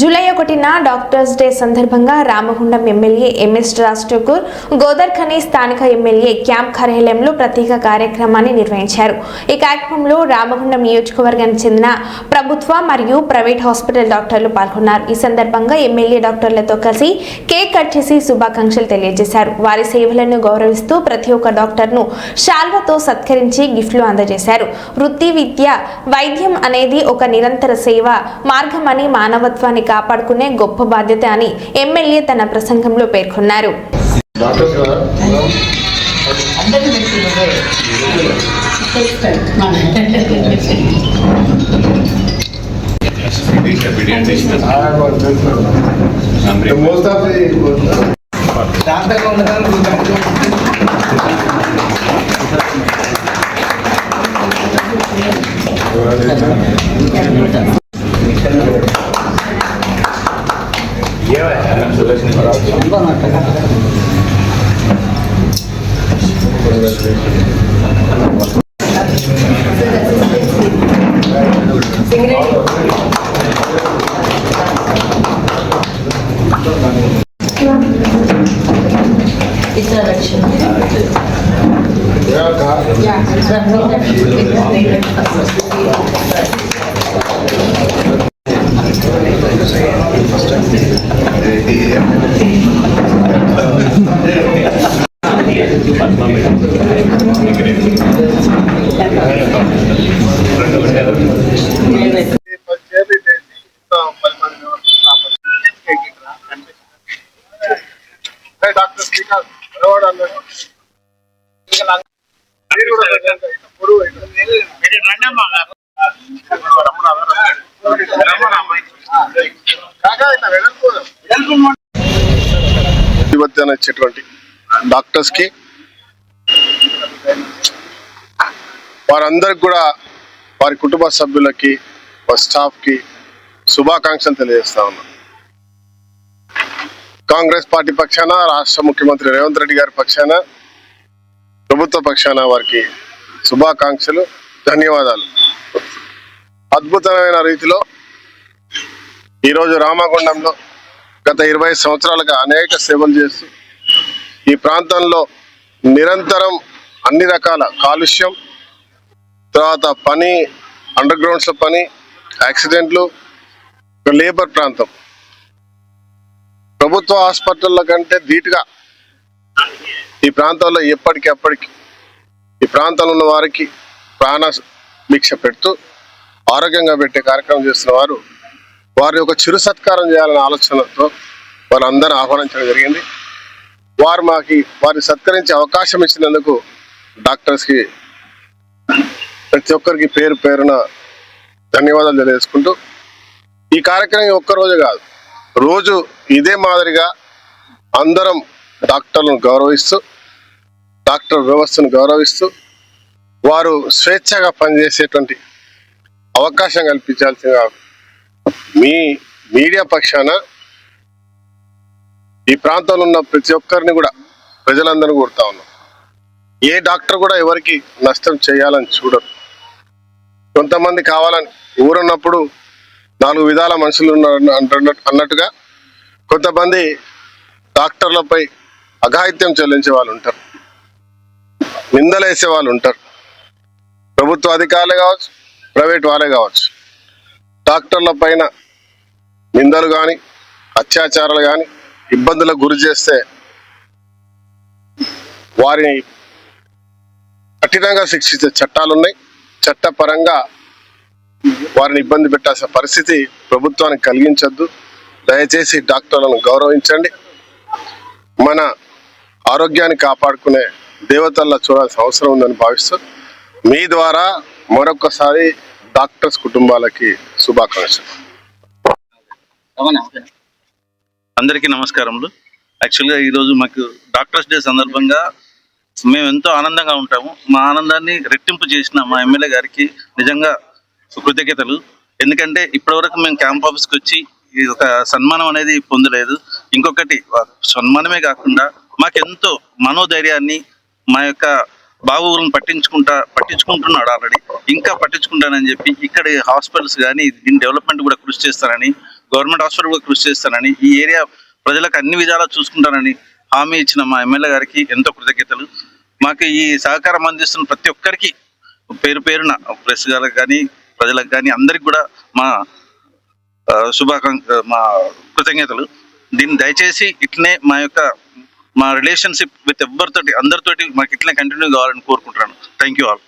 July 1న doctors day సందర్భంగా Ramagundam MLA MS Raj Thakur గోదార్ Khani స్థానిక MLA camp కార్యాలయంలో ప్రత్యేక కార్యక్రమాన్ని నిర్వహించారు. ఈ కార్యక్రమంలో రామగుండం నియోజకవర్గానికి చెందిన ప్రభుత్వ మరియు ప్రైవేట్ హాస్పిటల్ డాక్టర్లు పాల్గొన్నారు. ఈ సందర్భంగా ఎమ్మెల్యే డాక్టర్లతో కలిసి కేక్ కట్ చేసి శుభాకాంక్షలు తెలియజేశారు. వారి సేవలను గౌరవిస్తూ ప్రతి ఒక్క డాక్టర్ను శాల్వాతో సత్కరించి గిఫ్ట్లు అందజేశారు. వృత్తి, విద్య, వైద్యం అనేది ఒక నిరంతర సేవ మార్గమని, మానవత్వాన్ని కాపాడుకునే గొప్ప బాధ్యత అని ఎమ్మెల్యే తన ప్రసంగంలో పేర్కొన్నారు. ఇచ్చేటువంటి డాక్టర్స్ కి, వారందరికి కూడా వారి కుటుంబ సభ్యులకి, వారి స్టాఫ్ కి శుభాకాంక్షలు తెలియజేస్తా ఉన్నా. కాంగ్రెస్ పార్టీ పక్షాన, రాష్ట్ర ముఖ్యమంత్రి రేవంత్ రెడ్డి గారి పక్షాన, ప్రభుత్వ పక్షాన వారికి శుభాకాంక్షలు, ధన్యవాదాలు. అద్భుతమైన రీతిలో ఈరోజు రామగుండంలో గత 20 సంవత్సరాలుగా అనేక సేవలు చేస్తూ ఈ ప్రాంతంలో నిరంతరం అన్ని రకాల కాలుష్యం, తర్వాత పని, అండర్ గ్రౌండ్స్లో పని, యాక్సిడెంట్లు, లేబర్ ప్రాంతం, ప్రభుత్వ హాస్పిటల్ల కంటే ధీటుగా ఈ ప్రాంతంలో ఎప్పటికప్పటికి ఈ ప్రాంతంలో ఉన్న వారికి ప్రాణ భిక్ష పెడుతూ ఆరోగ్యంగా పెట్టే కార్యక్రమం చేస్తున్న వారి యొక్క చిరు సత్కారం చేయాలనే ఆలోచనతో వాళ్ళందరూ ఆహ్వానించడం జరిగింది. వారిని సత్కరించే అవకాశం ఇచ్చినందుకు డాక్టర్స్కి ప్రతి ఒక్కరికి పేరు పేరున ధన్యవాదాలు తెలియజేసుకుంటూ, ఈ కార్యక్రమం ఒక్కరోజు కాదు, రోజు ఇదే మాదిరిగా అందరం డాక్టర్లను గౌరవిస్తూ, డాక్టర్ వ్యవస్థను గౌరవిస్తూ, వారు స్వేచ్ఛగా పనిచేసేటువంటి అవకాశం కల్పించాల్సిందిగా మీ మీడియా పక్షాన ఈ ప్రాంతంలో ఉన్న ప్రతి ఒక్కరిని కూడా, ప్రజలందరినీ కోరుతా ఉన్నాం. ఏ డాక్టర్ కూడా ఎవరికి నష్టం చేయాలని చూడరు. కొంతమంది కావాలని ఊరున్నప్పుడు 4 విధాల మనుషులు అన్నట్టుగా కొంతమంది డాక్టర్లపై అఘాయిత్యం చెల్లించే వాళ్ళు ఉంటారు, నిందలేసే వాళ్ళు ఉంటారు. ప్రభుత్వ అధికారులే కావచ్చు, ప్రైవేట్ వాళ్ళే కావచ్చు, డాక్టర్ల పైన నిందలు కానీ, అత్యాచారాలు కానీ, ఇబ్బందులకు గురి చేస్తే వారిని కఠినంగా శిక్షించే చట్టాలున్నాయి. చట్టపరంగా వారిని ఇబ్బంది పెట్టాల్సిన పరిస్థితి ప్రభుత్వానికి కలిగించొద్దు. దయచేసి డాక్టర్లను గౌరవించండి. మన ఆరోగ్యాన్ని కాపాడుకునే దేవతల్లా చూడాల్సిన అవసరం ఉందని భావిస్తూ, మీ ద్వారా మరొకసారి డాక్టర్స్ కుటుంబాలకి శుభాకాంక్షలు. అందరికీ నమస్కారములు. యాక్చువల్గా ఈరోజు మాకు డాక్టర్స్ డే సందర్భంగా మేము ఎంతో ఆనందంగా ఉంటాము. మా ఆనందాన్ని రెట్టింపు చేసిన మా ఎమ్మెల్యే గారికి నిజంగా కృతజ్ఞతలు. ఎందుకంటే ఇప్పటివరకు మేము క్యాంప్ ఆఫీస్కి వచ్చి ఒక సన్మానం అనేది పొందలేదు. ఇంకొకటి, సన్మానమే కాకుండా మాకెంతో మనోధైర్యాన్ని, మా యొక్క బాగోగులను పట్టించుకుంటున్నాడు ఆల్రెడీ, ఇంకా పట్టించుకుంటానని చెప్పి ఇక్కడ హాస్పిటల్స్ కానీ దీని డెవలప్మెంట్ కూడా కృషి చేస్తానని గవర్నమెంట్ హాస్పిటల్ కూడా కృషి చేస్తానని, ఈ ఏరియా ప్రజలకు అన్ని విధాలా చూసుకుంటానని హామీ ఇచ్చిన మా ఎమ్మెల్యే గారికి ఎంతో కృతజ్ఞతలు. మాకు ఈ సహకారం అందిస్తున్న ప్రతి ఒక్కరికి పేరు పేరున ప్రెస్ గారికి కానీ ప్రజలకు కానీ అందరికి కూడా మా మా కృతజ్ఞతలు. దీన్ని దయచేసి ఇట్లనే మా రిలేషన్షిప్ విత్ ఎవరితోటి అందరితోటి మాకు ఇట్లనే కంటిన్యూ కావాలని కోరుకుంటున్నాను. Thank you all.